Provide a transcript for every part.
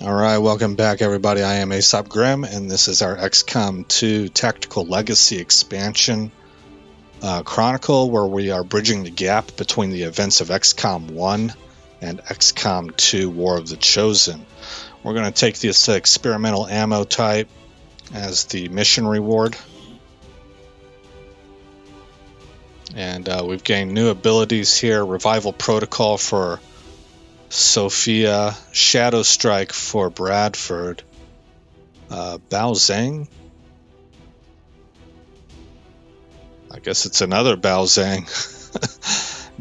Alright, welcome back everybody. I am Aesop Grimm, and this is our XCOM 2 Tactical Legacy expansion chronicle, where we are bridging the gap between the events of XCOM 1 and XCOM 2 War of the Chosen. We're going to take this experimental ammo type as the mission reward. And we've gained new abilities here. Revival Protocol for Sophia, Shadow Strike for Bradford, Bao Zhang. I guess it's another Bao Zhang.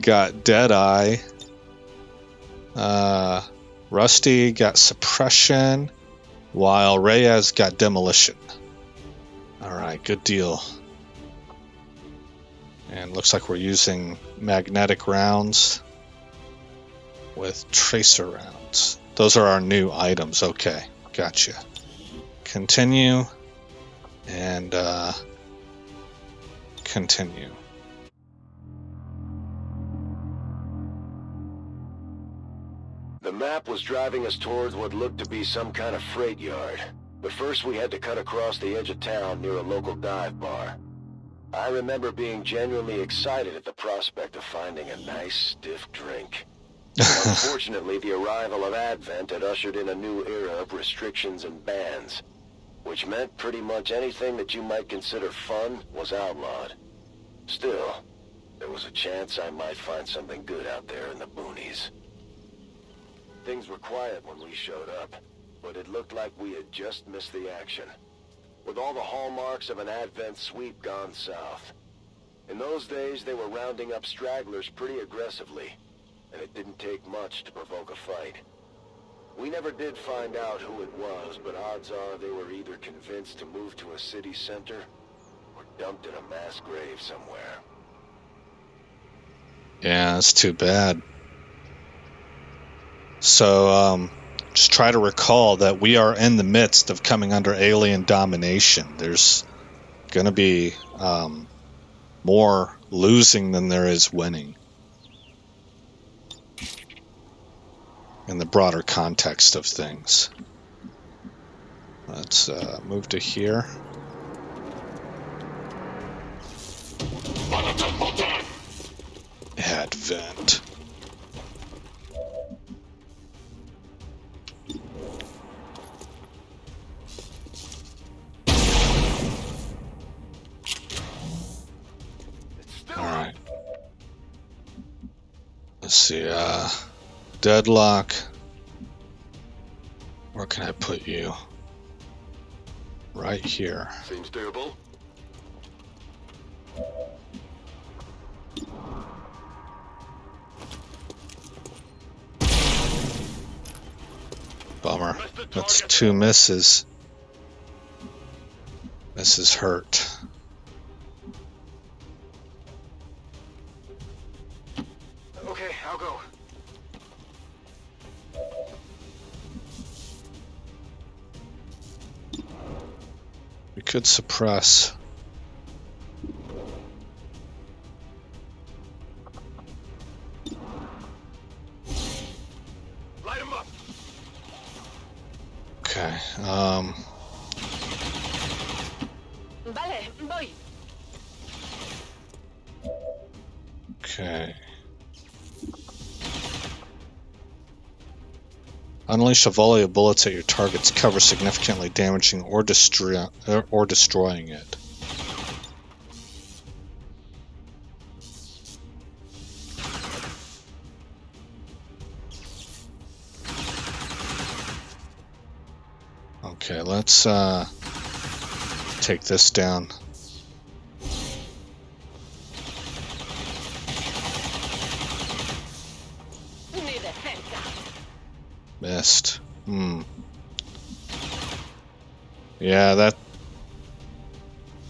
Got Deadeye. Rusty got Suppression, while Reyes got Demolition. Alright, good deal. And looks like we're using magnetic rounds with tracer rounds. Those are our new items. Okay, gotcha. Continue and continue. The map was driving us towards what looked to be some kind of freight yard, but first we had to cut across the edge of town near a local dive bar. I remember being genuinely excited at the prospect of finding a nice stiff drink. Unfortunately, the arrival of Advent had ushered in a new era of restrictions and bans, which meant pretty much anything that you might consider fun was outlawed. Still, there was a chance I might find something good out there in the boonies. Things were quiet when we showed up, but it looked like we had just missed the action, with all the hallmarks of an Advent sweep gone south. In those days, they were rounding up stragglers pretty aggressively, and it didn't take much to provoke a fight. We never did find out who it was, but odds are they were either convinced to move to a city center or dumped in a mass grave somewhere. Yeah, that's too bad. So, just try to recall that we are in the midst of coming under alien domination. There's going to be more losing than there is winning in the broader context of things. Let's move to here. Advent. Alright. Let's see, Deadlock. Where can I put you? Right here. Seems doable. Bummer. That's two misses. Misses hurt. Okay, I'll go. We could suppress. Light him up. Okay, Vale, voy. Okay. Unleash a volley of bullets at your target's cover, significantly damaging or destroying it. Okay, let's take this down. Missed. Yeah, that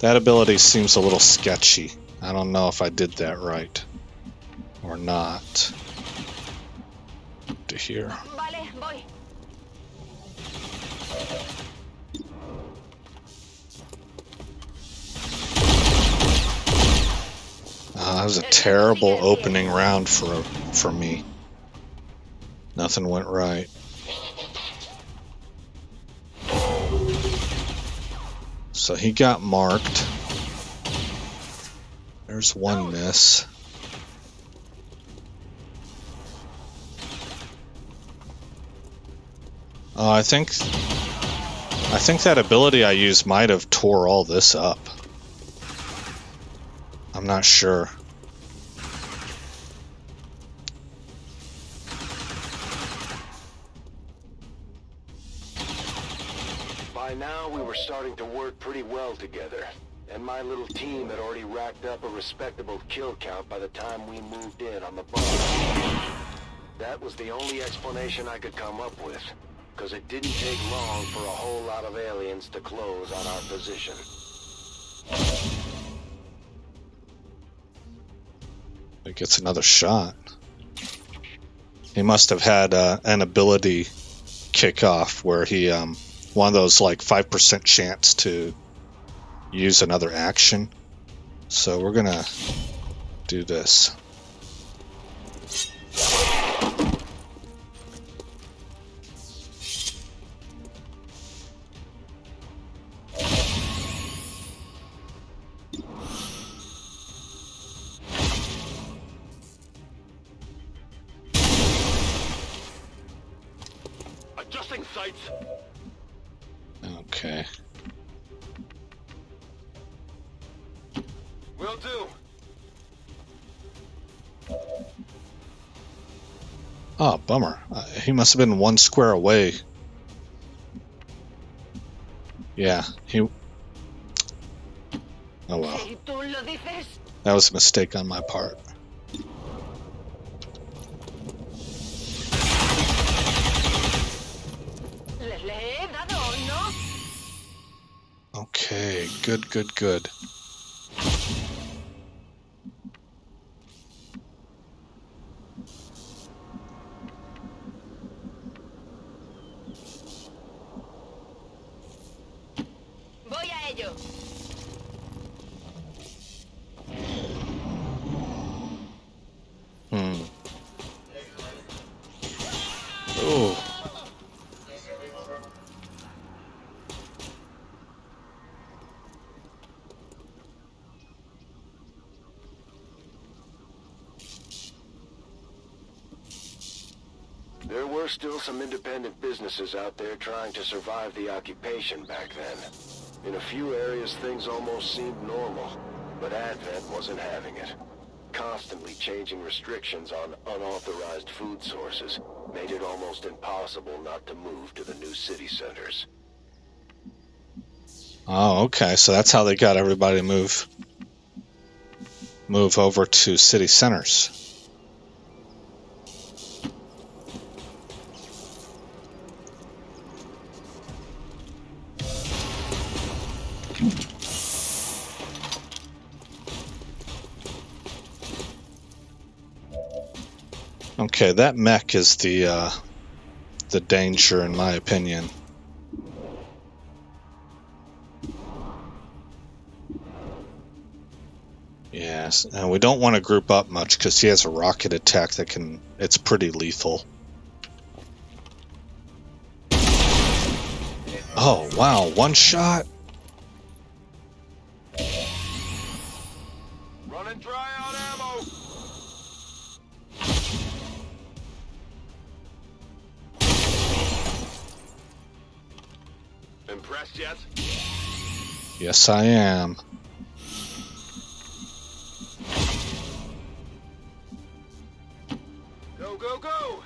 ability seems a little sketchy. I don't know if I did that right or not. To here. Vale, voy. That was a terrible opening round for me. Nothing went right. So he got marked. There's one miss. I think that ability I used might have tore all this up. I'm not sure. By now, we were starting to work pretty well together, and my little team had already racked up a respectable kill count by the time we moved in on the bar. That was the only explanation I could come up with, because it didn't take long for a whole lot of aliens to close on our position. He gets another shot. He must have had an ability kickoff where he one of those like 5% chance to use another action. So we're gonna do this. Adjusting sights. Okay. Will do. Oh, bummer. He must have been one square away. Yeah, he... Oh well. That was a mistake on my part. Okay, good, good, good. Voy a ello. Oh. There were still some independent businesses out there trying to survive the occupation back then. In a few areas, things almost seemed normal, but Advent wasn't having it. Constantly changing restrictions on unauthorized food sources made it almost impossible not to move to the new city centers. Oh, okay. So that's how they got everybody to move over to city centers. Okay, that mech is the danger, in my opinion. Yes, and we don't want to group up much because he has a rocket attack that it's pretty lethal. Oh, wow, one shot? Running dry on ammo! Impressed yet? Yes, I am. Go, go, go!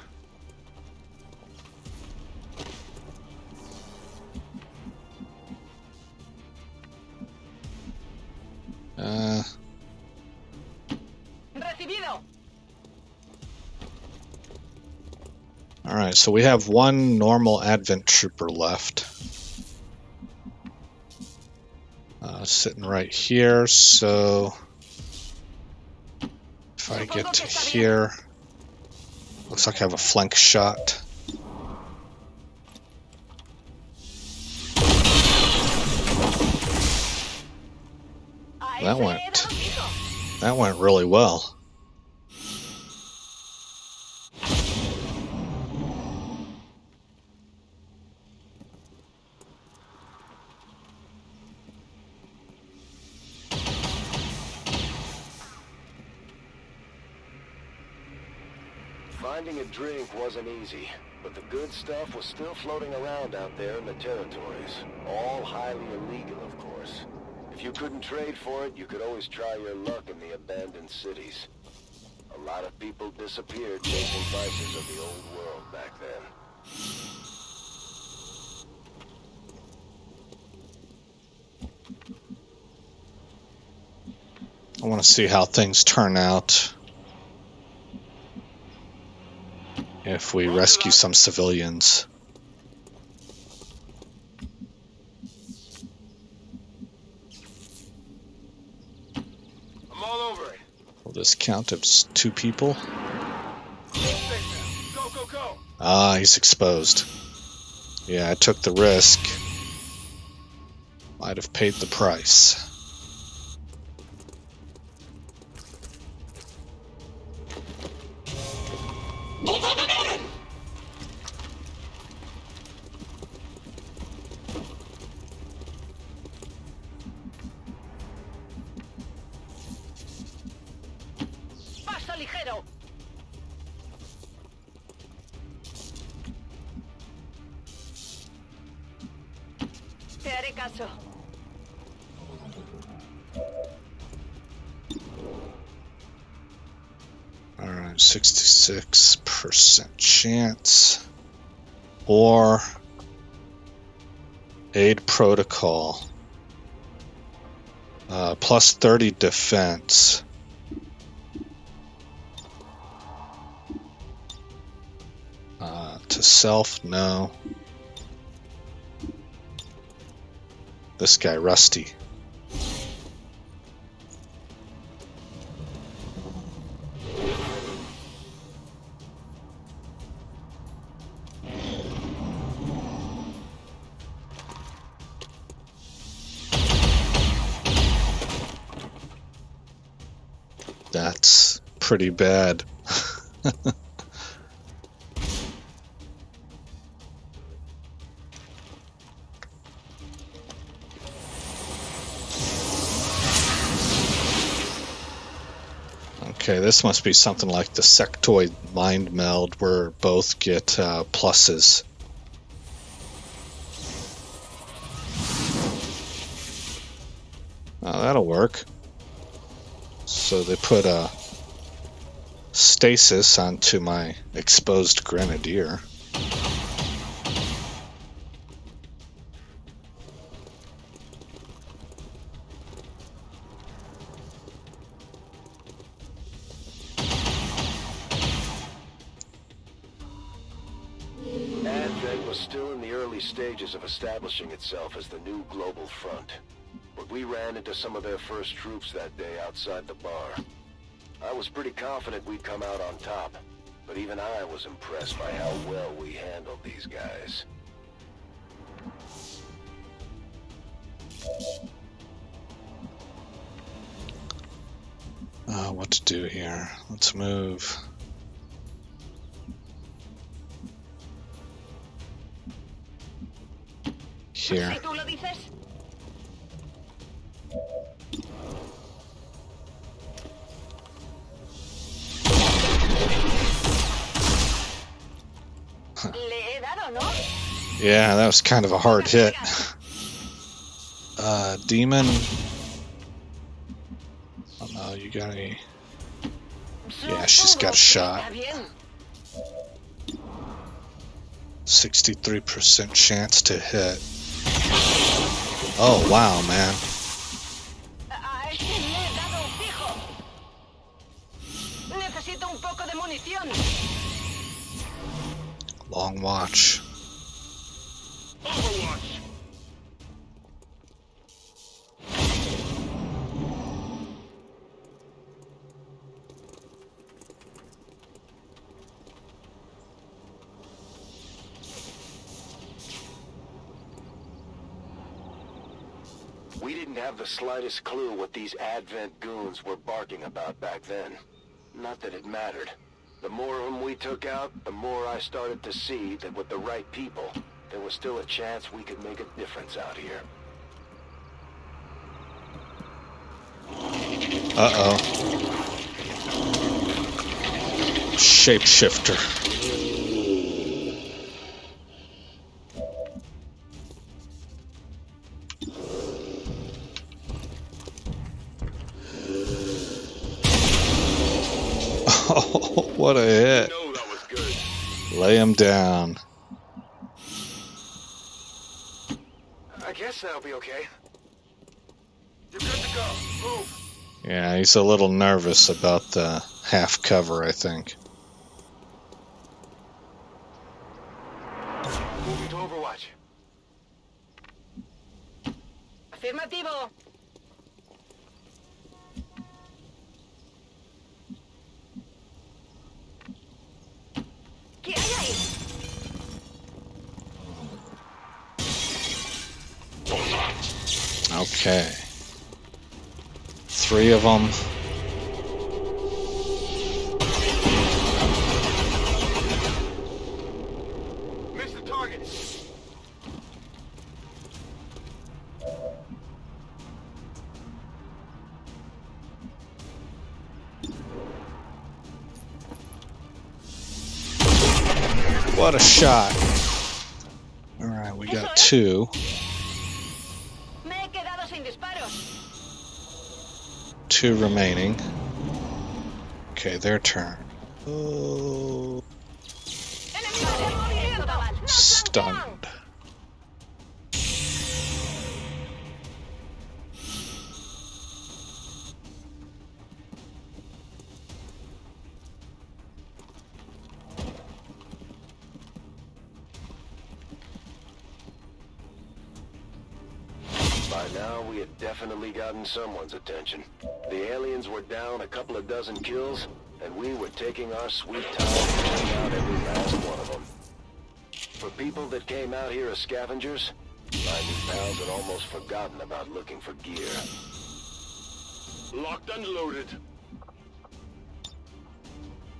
Recibido. Alright, so we have one normal Advent trooper left. Sitting right here, so if I get to here, looks like I have a flank shot. That went really well. Finding a drink wasn't easy, but the good stuff was still floating around out there in the territories. All highly illegal, of course. If you couldn't trade for it, you could always try your luck in the abandoned cities. A lot of people disappeared chasing vices of the old world back then. I want to see how things turn out if we rescue some civilians. I'm all over it. Will this count as 2 people? Go, go, go! Ah, he's exposed. Yeah, I took the risk. Might have paid the price. Paso ligero. Te haré caso. Alright, 66% chance. Or aid protocol. Plus 30 defense. To self, no. This guy, Rusty. That's pretty bad. Okay, this must be something like the sectoid mind meld where both get pluses. Oh, that'll work. So they put a stasis onto my exposed grenadier. Advent was still in the early stages of establishing itself as the new global front. But we ran into some of their first troops that day outside the bar. I was pretty confident we'd come out on top, but even I was impressed by how well we handled these guys. What to do here? Let's move. Here. Si tú lo dices. Le he dado, ¿no? Yeah, that was kind of a hard hit. Demon. Oh no, you got any? Yeah, she's got a shot. 63% chance to hit. Oh wow, man. A este le he dado fijo. Necesito un poco de munición. Long watch. Overwatch! We didn't have the slightest clue what these Advent goons were barking about back then. Not that it mattered. The more of them we took out, the more I started to see that with the right people, there was still a chance we could make a difference out here. Uh-oh. shapeshifter. Oh, what a hit. No, that was good. Lay him down. I guess that'll be okay. You're good to go. Move. Yeah, he's a little nervous about the half cover, I think. Moving to Overwatch. Afirmativo. ¿Qué hay ahí? Okay. 3 of them. Miss the target. What a shot. Alright, we got 2. Me he quedado sin disparos. 2 remaining. Okay, their turn. Oh, Enemigo en movimiento. No stunned. By now, we had definitely gotten someone's attention. The aliens were down a couple of dozen kills, and we were taking our sweet time to check out every last one of them. For people that came out here as scavengers, my new pals had almost forgotten about looking for gear. Locked and loaded.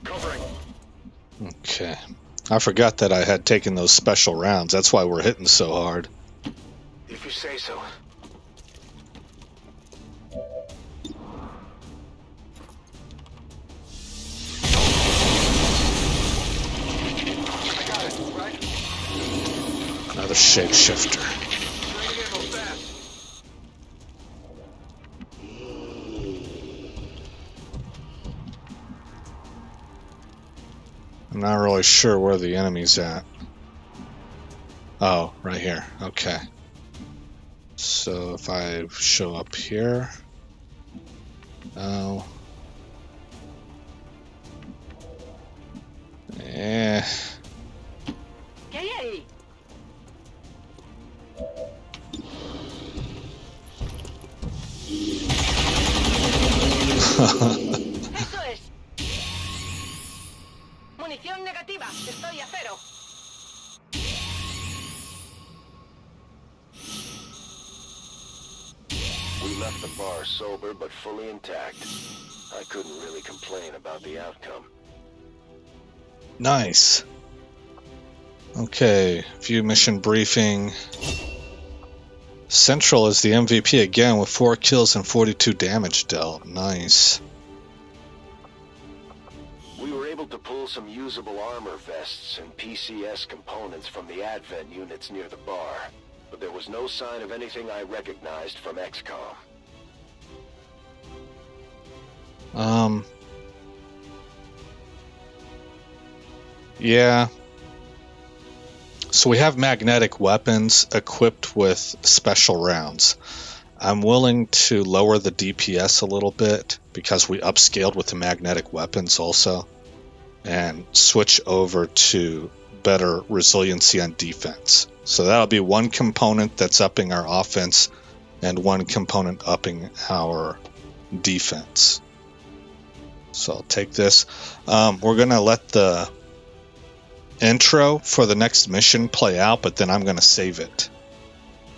Covering. Okay. I forgot that I had taken those special rounds. That's why we're hitting so hard. If you say so. I got it, right? Another shapeshifter. Training ammo fast. I'm not really sure where the enemy's at. Oh, right here. Okay. So if I show up here. Oh. Eh. ¿Qué hay ahí? Eso es. Munición negativa. Estoy a 0. We left the bar sober but fully intact. I couldn't really complain about the outcome. Nice. Okay, view mission briefing. Central is the MVP again with 4 kills and 42 damage dealt. Nice. We were able to pull some usable armor vests and PCS components from the Advent units near the bar, but there was no sign of anything I recognized from XCOM. Yeah. So we have magnetic weapons equipped with special rounds. I'm willing to lower the DPS a little bit because we upscaled with the magnetic weapons also, and switch over to better resiliency on defense. So that'll be one component that's upping our offense and one component upping our defense. So I'll take this. We're going to let the intro for the next mission play out, but then I'm going to save it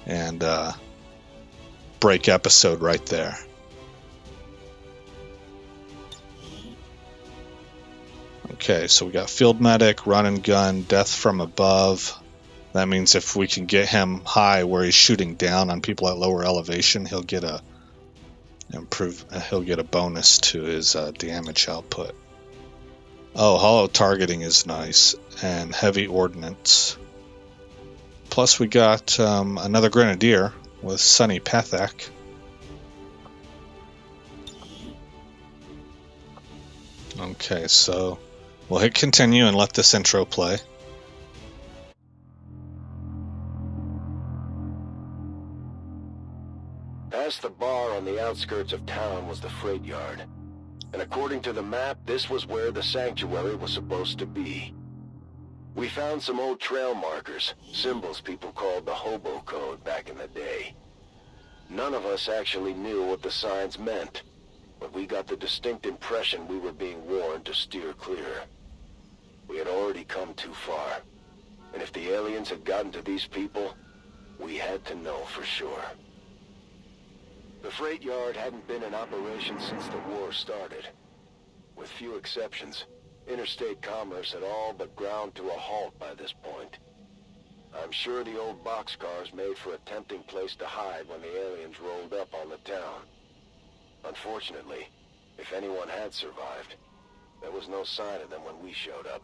and break episode right there. Okay, so we got field medic, run and gun, death from above. That means if we can get him high where he's shooting down on people at lower elevation, he'll get a bonus to his damage output. Oh, hollow targeting is nice, and heavy ordnance. Plus we got another grenadier with Sonny Pethek. Okay, so we'll hit continue and let this intro play. Past the bar on the outskirts of town was the freight yard. And according to the map, this was where the sanctuary was supposed to be. We found some old trail markers, symbols people called the hobo code back in the day. None of us actually knew what the signs meant, but we got the distinct impression we were being warned to steer clear. We had already come too far, and if the aliens had gotten to these people, we had to know for sure. The freight yard hadn't been in operation since the war started. With few exceptions, interstate commerce had all but ground to a halt by this point. I'm sure the old boxcars made for a tempting place to hide when the aliens rolled up on the town. Unfortunately, if anyone had survived, there was no sign of them when we showed up.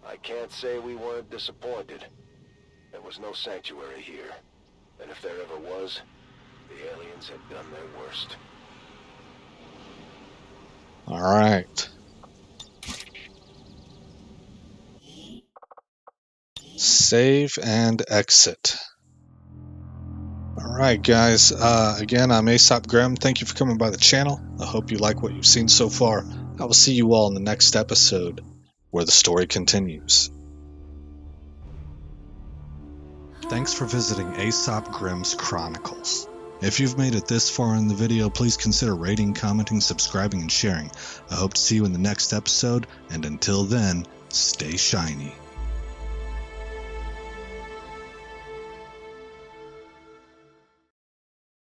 I can't say we weren't disappointed. There was no sanctuary here, and if there ever was, the aliens had done their worst. All right. Save and exit. All right, guys. Again, I'm Aesop Graham. Thank you for coming by the channel. I hope you like what you've seen so far. I will see you all in the next episode where the story continues. Thanks for visiting Aesop Grimm's Chronicles. If you've made it this far in the video, please consider rating, commenting, subscribing, and sharing. I hope to see you in the next episode, and until then, stay shiny.